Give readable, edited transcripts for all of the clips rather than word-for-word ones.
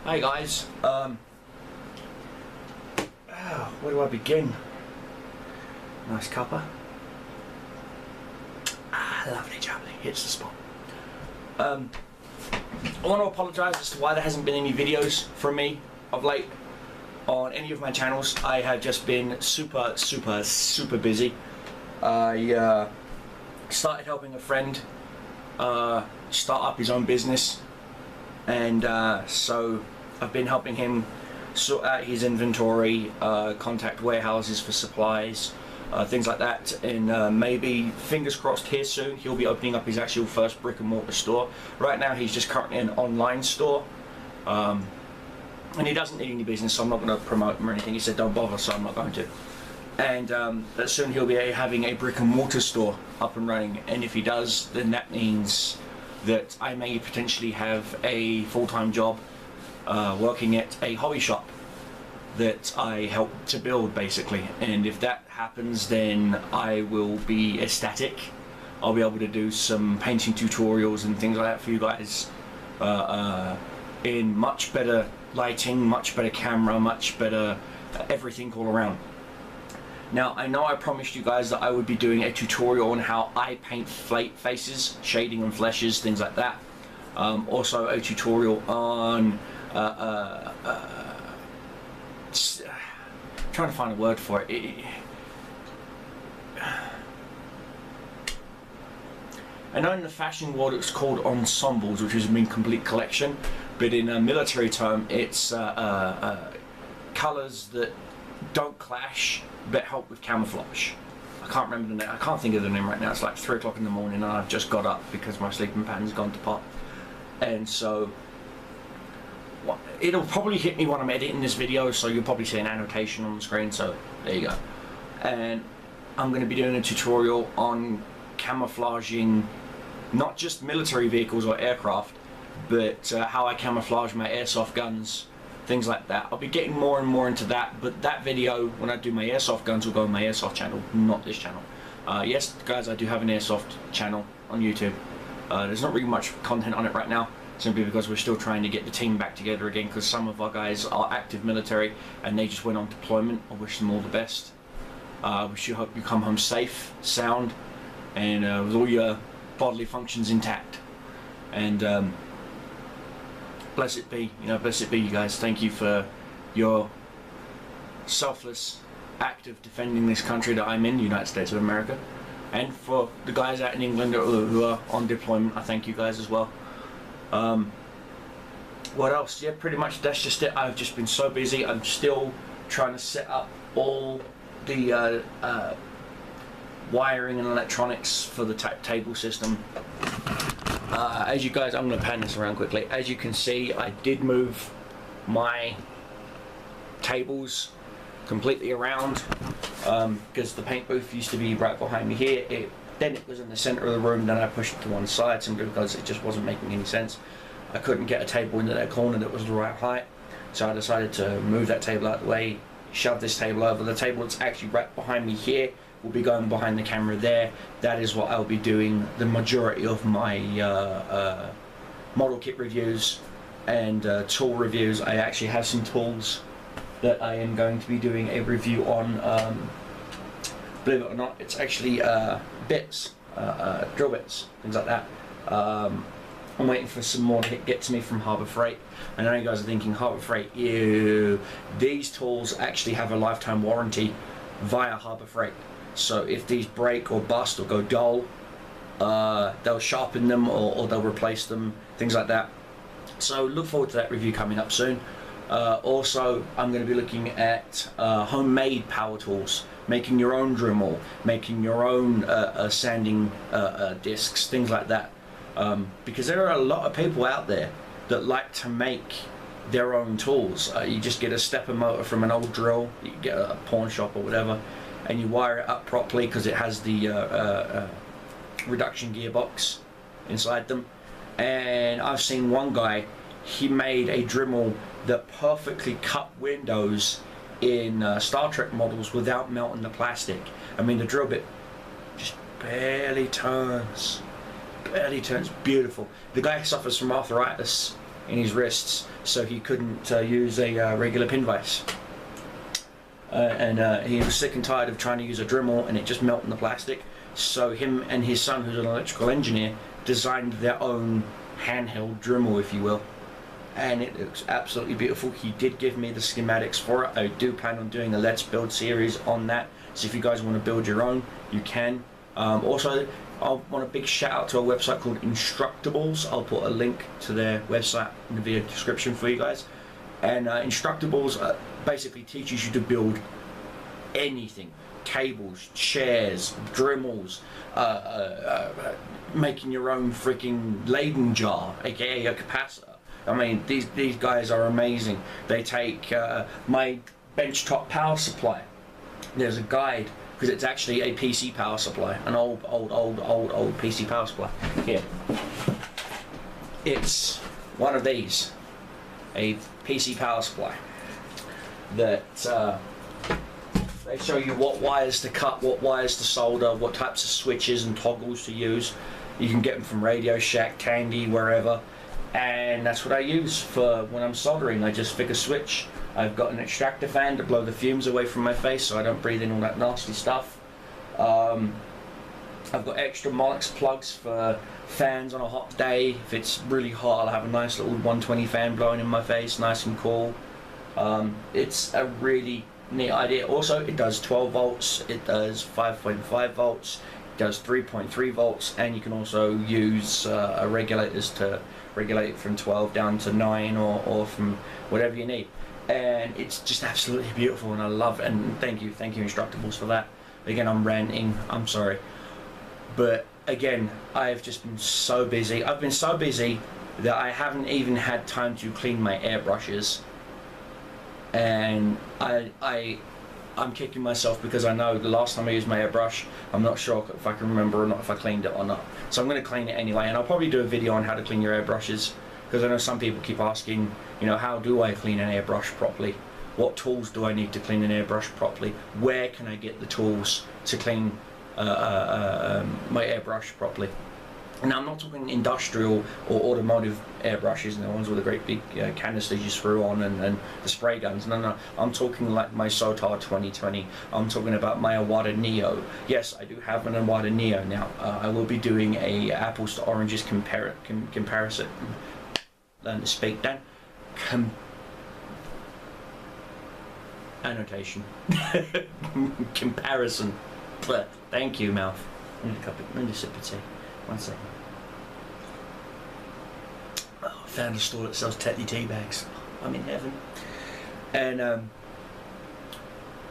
Hey guys, where do I begin? Nice cuppa. Lovely jubbly, hits the spot. I want to apologise as to why there hasn't been any videos from me of late on any of my channels. I have just been super busy. I started helping a friend start up his own business, and so I've been helping him sort out his inventory, contact warehouses for supplies, things like that, and maybe, fingers crossed, here soon he'll be opening up his actual first brick and mortar store. Right now he's just currently an online store, and he doesn't need any business, so I'm not going to promote him or anything. He said don't bother, so I'm not going to. And but soon he'll be having a brick and mortar store up and running, and if he does, then that means that I may potentially have a full-time job working at a hobby shop that I help to build, basically. And if that happens, then I will be ecstatic. I'll be able to do some painting tutorials and things like that for you guys in much better lighting, much better camera, much better everything all around. Now, I know I promised you guys that I would be doing a tutorial on how I paint faces, shading and fleshes, things like that. Also a tutorial on trying to find a word for it. I know in the fashion world it's called ensembles, which is mean complete collection, but in a military term it's colours that don't clash but help with camouflage. I can't remember the name. I can't think of the name right now. It's like 3 o'clock in the morning and I've just got up because my sleeping pattern's gone to pot. And so it'll probably hit me when I'm editing this video, so you'll probably see an annotation on the screen, so there you go. And I'm going to be doing a tutorial on camouflaging not just military vehicles or aircraft, but how I camouflage my airsoft guns, things like that. I'll be getting more and more into that, but that video, when I do my airsoft guns, will go on my airsoft channel, not this channel. Yes, guys, I do have an airsoft channel on YouTube. There's not really much content on it right now, simply because we're still trying to get the team back together again, because some of our guys are active military and they just went on deployment. I wish them all the best. Wish you hope you come home safe, sound, and with all your bodily functions intact. And bless it be, bless it be, you guys. Thank you for your selfless act of defending this country that I'm in, the United States of America. And for the guys out in England who are on deployment, I thank you guys as well. What else? Yeah, pretty much that's just it. I've just been so busy. I'm still trying to set up all the wiring and electronics for the table system. As you guys, I'm going to pan this around quickly. As you can see, I did move my tables completely around because the paint booth used to be right behind me here. Then it was in the center of the room, then I pushed it to one side simply because it just wasn't making any sense. I couldn't get a table into that corner that was the right height, so I decided to move that table out of the way, shove this table over. The table that's actually right behind me here will be going behind the camera there. That is what I'll be doing the majority of my model kit reviews and tool reviews. I actually have some tools that I am going to be doing a review on. Believe it or not, it's actually bits, drill bits, things like that. I'm waiting for some more to get to me from Harbor Freight. I know you guys are thinking, Harbor Freight, ew. These tools actually have a lifetime warranty via Harbor Freight. So if these break or bust or go dull, they'll sharpen them or they'll replace them, things like that. So look forward to that review coming up soon. Also, I'm going to be looking at homemade power tools, making your own Dremel, making your own sanding discs, things like that. Because there are a lot of people out there that like to make their own tools. You just get a stepper motor from an old drill, you get a pawn shop or whatever, and you wire it up properly because it has the reduction gearbox inside them. And I've seen one guy, he made a Dremel that perfectly cut windows in Star Trek models without melting the plastic. I mean, the drill bit just barely turns, beautiful. The guy suffers from arthritis in his wrists, so he couldn't use a regular pin vise. And he was sick and tired of trying to use a Dremel and it just melting the plastic. So him and his son, who's an electrical engineer, designed their own handheld Dremel, if you will. And it looks absolutely beautiful. He did give me the schematics for it. I do plan on doing a Let's Build series on that. So if you guys want to build your own, you can. Also, I want a big shout out to a website called Instructables. I'll put a link to their website in the video description for you guys. And Instructables basically teaches you to build anything. Cables, chairs, Dremels, making your own freaking Leyden jar, aka a capacitor. I mean, these guys are amazing. They take my benchtop power supply. There's a guide, because it's actually a PC power supply, an old PC power supply. Here, it's one of these, a PC power supply that they show you what wires to cut, what wires to solder, what types of switches and toggles to use. You can get them from Radio Shack, Tandy, wherever. And that's what I use for when I'm soldering. I just flick a switch. I've got an extractor fan to blow the fumes away from my face so I don't breathe in all that nasty stuff. I've got extra Molex plugs for fans on a hot day. If it's really hot, I'll have a nice little 120 fan blowing in my face, nice and cool. It's a really neat idea. Also, it does 12 volts, it does 5.5 volts, it does 3.3 volts, and you can also use regulators to regulate it from 12 down to 9 or from whatever you need. And it's just absolutely beautiful, and I love it. And thank you Instructables for that. Again, I'm ranting, I'm sorry, but again, I've just been so busy. I've been so busy that I haven't even had time to clean my airbrushes, and I'm kicking myself because I know the last time I used my airbrush, I'm not sure if I can remember or not if I cleaned it or not. So I'm going to clean it anyway, and I'll probably do a video on how to clean your airbrushes, because I know some people keep asking, you know, how do I clean an airbrush properly? What tools do I need to clean an airbrush properly? Where can I get the tools to clean my airbrush properly? Now, I'm not talking industrial or automotive airbrushes, the ones with the great big canisters you screw on and the spray guns. No, I'm talking like my Sotar 2020. I'm talking about my Iwata Neo. Yes, I do have an Iwata Neo now. I will be doing a apples to oranges comparison. Learn to speak, Dan. Annotation. Comparison. Thank you, mouth. I need a sip of tea. 1 second. Oh, I found a store that sells Tetley tea bags. I'm in heaven. And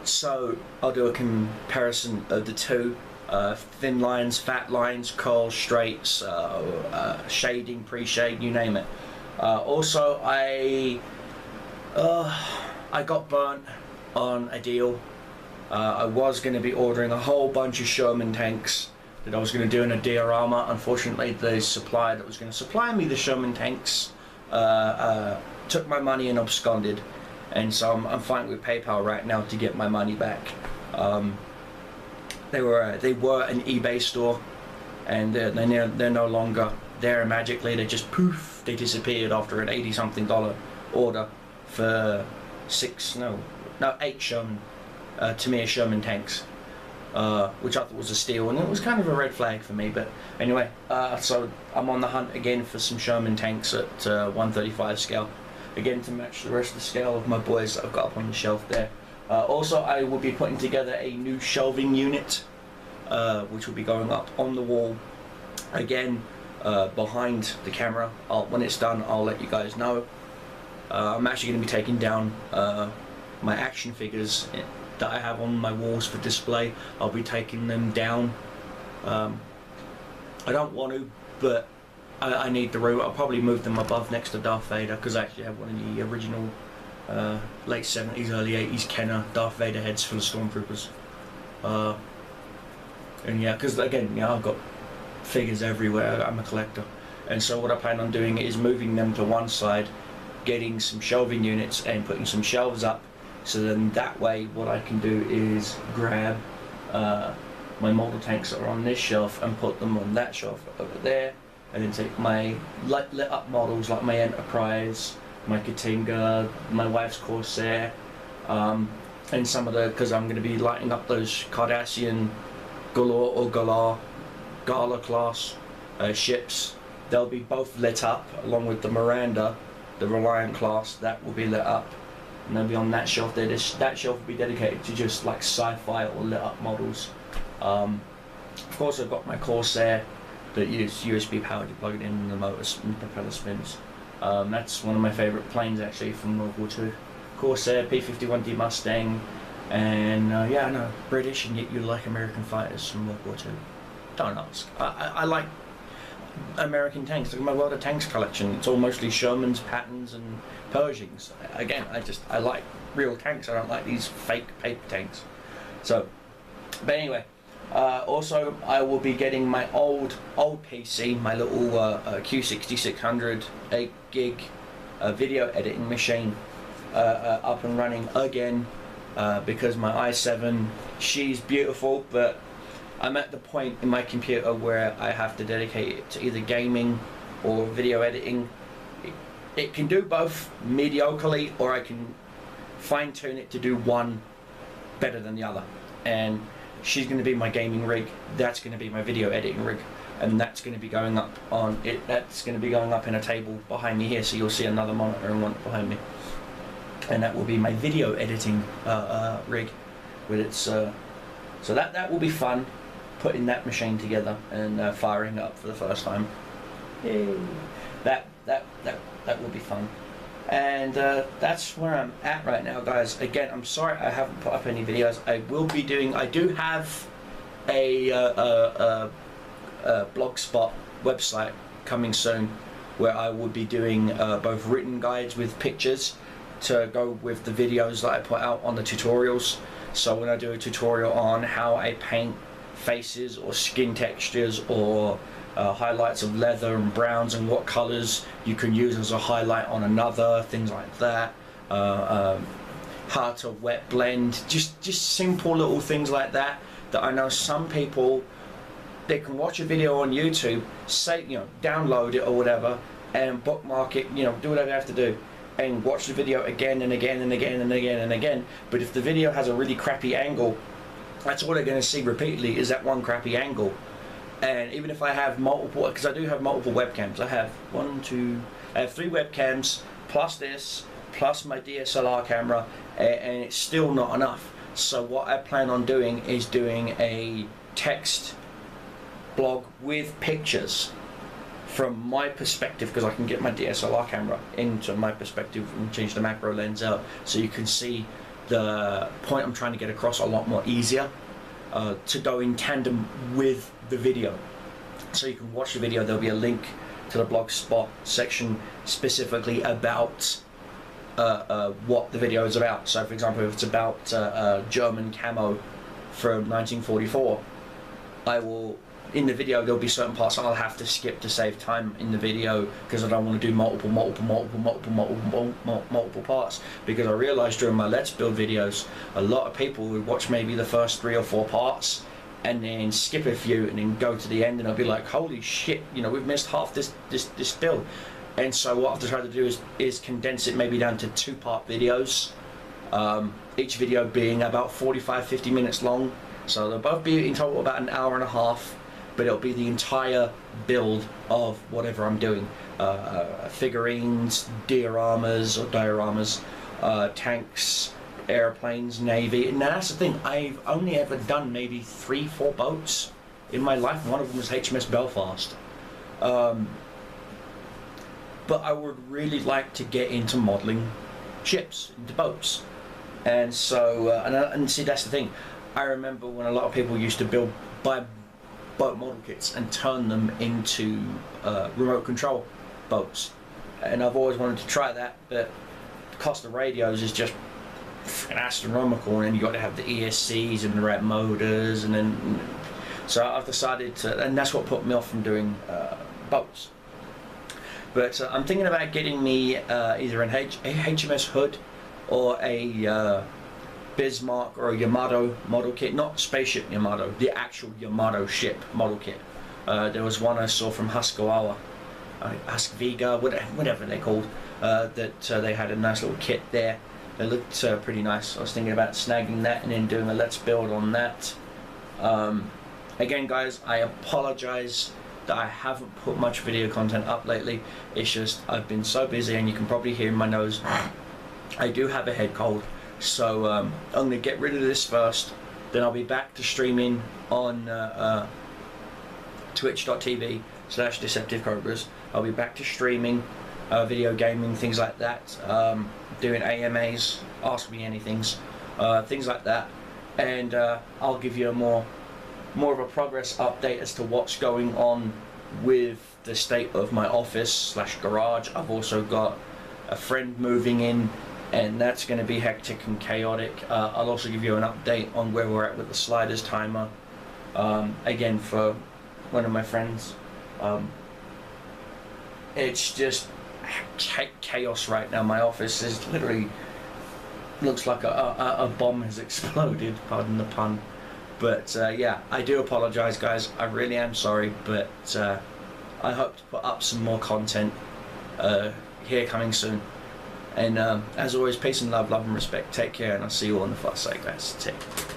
so I'll do a comparison of the two. Thin lines, fat lines, curls, straights, shading, pre-shade, you name it. Also, I got burnt on a deal. I was going to be ordering a whole bunch of Sherman tanks that I was going to do in a diorama. Unfortunately, the supplier that was going to supply me the Sherman tanks took my money and absconded, and so I'm fighting with PayPal right now to get my money back. They were an eBay store, and they're no longer there. Magically, they just poof, they disappeared after an $80-something order for 8 Sherman Tamiya Sherman tanks, which I thought was a steal, and it was kind of a red flag for me. But anyway, so I'm on the hunt again for some Sherman tanks at 135 scale, again to match the rest of the scale of my boys that I've got up on the shelf there. Also, I will be putting together a new shelving unit, which will be going up on the wall again, behind the camera. When it's done, I'll let you guys know. I'm actually going to be taking down my action figures that I have on my walls for display. I'll be taking them down. I don't want to, but I need the room. I'll probably move them above next to Darth Vader, because I actually have one of the original late 70s, early 80s Kenner Darth Vader heads full of stormtroopers. And yeah, because again, yeah, I've got figures everywhere. I'm a collector, and so what I plan on doing is moving them to one side, getting some shelving units and putting some shelves up, so then that way what I can do is grab my model tanks that are on this shelf and put them on that shelf over there, and then take my lit up models like my Enterprise, my Katinga, my wife's Corsair, and some of the, because I'm going to be lighting up those Cardassian Galore or Gala class ships. They'll be both lit up, along with the Miranda, the Reliant class, that will be lit up, and they'll be on that shelf there. That shelf will be dedicated to just like sci-fi or lit up models. Of course, I've got my Corsair that use USB powered. You plug it in and the motors and propeller spins. That's one of my favourite planes actually from World War II. Corsair, P-51D Mustang, and yeah, I know, British, and yet you like American fighters from World War II. Don't ask. I like American tanks. Look at my World of Tanks collection. It's all mostly Shermans, Pattons, and Pershings. Again, I like real tanks. I don't like these fake paper tanks. So, but anyway, also I will be getting my old PC, my little Q6600 8 gig video editing machine up and running again, because my i7, she's beautiful, but I'm at the point in my computer where I have to dedicate it to either gaming or video editing. It can do both mediocrely, or I can fine-tune it to do one better than the other. And she's going to be my gaming rig, that's going to be my video editing rig, and that's going to be going up on it. That's going to be going up in a table behind me here, so you'll see another monitor and one behind me, and that will be my video editing rig with its so that will be fun, putting that machine together and firing it up for the first time. Yay. That will be fun. And that's where I'm at right now, guys. Again, I'm sorry I haven't put up any videos. I do have a Blogspot website coming soon, where I will be doing both written guides with pictures to go with the videos that I put out on the tutorials. So when I do a tutorial on how I paint faces or skin textures, or highlights of leather and browns, and what colors you can use as a highlight on another, things like that, how to wet blend, just simple little things like that, that I know some people, they can watch a video on YouTube, say, you know, download it or whatever, and bookmark it, you know, do whatever you have to do, and watch the video again and again and again and again and again. But if the video has a really crappy angle, that's all they're going to see repeatedly, is that one crappy angle. And even if I have multiple, because I do have multiple webcams, I have I have 3 webcams, plus this, plus my DSLR camera, and it's still not enough. So what I plan on doing is doing a text blog with pictures from my perspective, because I can get my DSLR camera into my perspective and change the macro lens out, so you can see the point I'm trying to get across a lot more easier, to go in tandem with the video. So you can watch the video. There'll be a link to the Blogspot section specifically about what the video is about. So for example, if it's about German camo from 1944, I will, in the video, there'll be certain parts I'll have to skip to save time in the video, because I don't want to do multiple parts, because I realized during my Let's Build videos, a lot of people would watch maybe the first 3 or 4 parts and then skip a few and then go to the end, and I'll be like, holy shit, you know, we've missed half this build. And so what I've tried to do is condense it maybe down to 2-part videos, each video being about 45-50 minutes long. So they'll both be in total about an hour and a half, but it'll be the entire build of whatever I'm doing. Figurines, dioramas, tanks, airplanes, navy. And that's the thing, I've only ever done maybe 3-4 boats in my life. One of them was HMS Belfast. But I would really like to get into modelling ships, into boats. And so, and see, that's the thing. I remember when a lot of people used to buy boat model kits and turn them into remote control boats, and I've always wanted to try that, but the cost of radios is just astronomical, and then you got to have the ESCs and the right motors, and then So I've decided to, and that's what put me off from doing boats. But I'm thinking about getting me either an HMS Hood or a Bismarck or a Yamato model kit, not spaceship Yamato, the actual Yamato ship model kit. There was one I saw from Huskawawa, Huskviga, whatever they're called, that they had a nice little kit there. They looked pretty nice. I was thinking about snagging that and then doing a let's build on that. Again guys, I apologize that I haven't put much video content up lately. It's just I've been so busy, and you can probably hear in my nose I do have a head cold. So I'm going to get rid of this first, then I'll be back to streaming on twitch.tv/DeceptiveCobras. I'll be back to streaming video gaming, things like that, doing AMAs, Ask Me Anythings, things like that, and I'll give you a more of a progress update as to what's going on with the state of my office / garage. I've also got a friend moving in, and that's going to be hectic and chaotic. I'll also give you an update on where we're at with the sliders timer, again for one of my friends. It's just chaos right now. My office is literally looks like a bomb has exploded, pardon the pun. But yeah, I do apologize guys, I really am sorry, but I hope to put up some more content here coming soon. And as always, peace and love and respect. Take care, and I'll see you all on the far side guys. Take care.